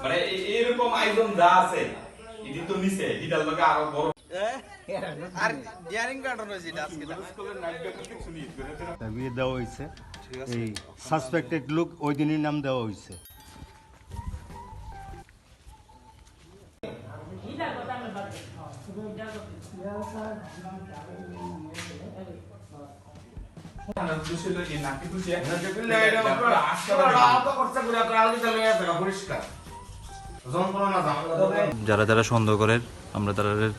মানে এরকম আয়োজন যা আছে এটি তো নিচে এটার লগে আরো বড় আর ডিয়ারিং কার্টন হইছে আজকে বিয়ে দেওয়া হয়েছে এই সাসপেক্টেড লোক ওই দিনই নাম দেওয়া হয়েছে। যারা যারা সন্দেহ করেন আমরা তাদের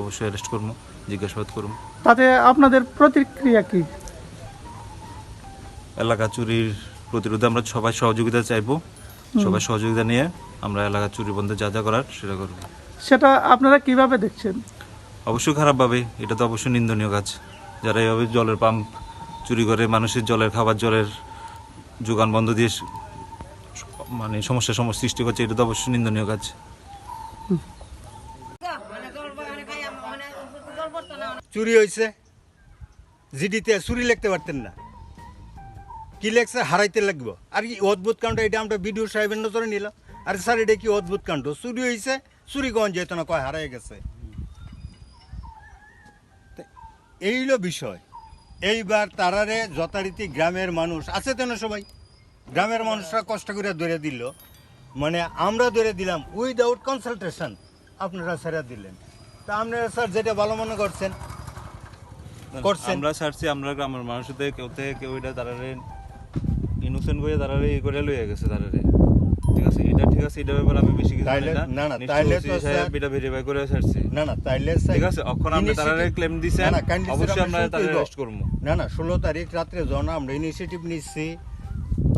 অবশ্যই অ্যারেস্ট করবো, জিজ্ঞাসাবাদ করবো। তাতে আপনাদের প্রতিক্রিয়া কি? এলাকা চুরির প্রতিরোধে আমরা সবাই সহযোগিতা চাইবো, সবাই সহযোগিতা নিয়ে আমরা এলাকা চুরি বন্ধে যা যা করার সেটা করবো। সেটা আপনারা কিভাবে দেখছেন? অবশ্যই খারাপভাবে, এটা তো অবশ্যই নিন্দনীয় কাজ। যারা এইভাবে জলের পাম্প চুরি করে মানুষের জলের খাবার জলের যোগান বন্ধ দিয়ে মানে সমস্যা সৃষ্টি করছে, এটা তো অবশ্যই নিন্দনীয় কাজ। চুরি হয়েছে, জিডিতে চুরি লিখতে পারতেন না, কি লেখছে হারাইতে লাগবো। আর কি অদ্ভুত কাণ্ড, এটা আমরা বিডিও সাহেবের নজরে নিলাম। আর স্যার এটা কি অদ্ভুত কাণ্ড, চুরি হয়েছে চুরি কখন যেত না, কয় হারাই গেছে। এই হলো বিষয়। এইবার তারারে যথারীতি গ্রামের মানুষ আছে তেন সবাই গ্রামের মানুষরা কষ্ট করে ধরে দিল, মানে আমরা ধরে দিলাম উইদাউট কনসালটেশন, আপনারা ছেড়ে দিলেন। তা আপনারা স্যার যেটা ভালো মনে করছেন আমরা ছাড়ছি, আমরা গ্রামের মানুষের কেউ এটা তারারে ইনোসেন্ট করে তারারে ই করে লইয়া গেছে তারারে। ঠিক আছে, এটা ব্যাপারে আমি বেশি কিছু জানি না। না তাইলে তো সাহেব এটা ভেরিফাই করে ছাড়ছি। না তাইলে ঠিক আছে, এখন আমরা তারারে ক্লেম দিছেন, অবশ্যই আমরা তারারে অ্যারেস্ট করব। না 16 তারিখ রাত্রে যখন আমরা ইনিশিয়েটিভ নিচ্ছি,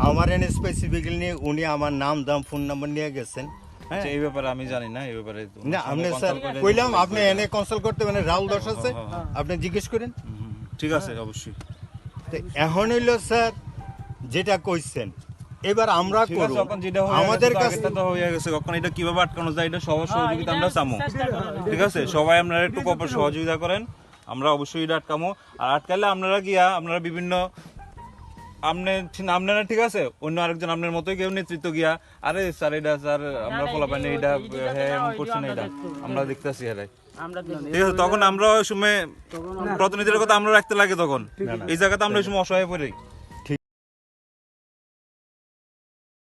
আমার এনে স্পেসিফিক্যালি নিয়ে উনি আমার নাম দাম ফোন নাম্বার নিয়ে গেছেন। হ্যাঁ, এই ব্যাপারে আমি জানি না, এই ব্যাপারে না আপনি স্যার কইলাম আপনি এনে কনসাল্ট করতে, মানে রাহুল দাস আছে, আপনি জিজ্ঞেস করেন। ঠিক আছে, অবশ্যই। তো এখন হইলো স্যার যেটা কইছেন, এবার আমরা করব আমাদের কাছে তো হয়ে গেছে, কখন এটা কিভাবে আটকানো যায় এটা সবার সহযোগিতা আমরা চামো। ঠিক আছে, সবাই আপনারা একটু সহযোগিতা করেন, আমরা অবশ্যই এটা আটকামো। আর আটকালে আপনারা বিভিন্ন আপনারা ঠিক আছে, অন্য আরেকজন আপনার মতোই কেউ নেতৃত্ব গিয়া আরে স্যার এটা স্যার আমরা ফলা পাইনি, এটা হ্যাঁ এমন করছি না, এটা আমরা দেখতেছি হেরাই। ঠিক আছে, তখন আমরা ওই সময় প্রতিনিধির কথা আমরা রাখতে লাগে, তখন এই জায়গাতে আমরা ওই সময় অসহায় পড়ি।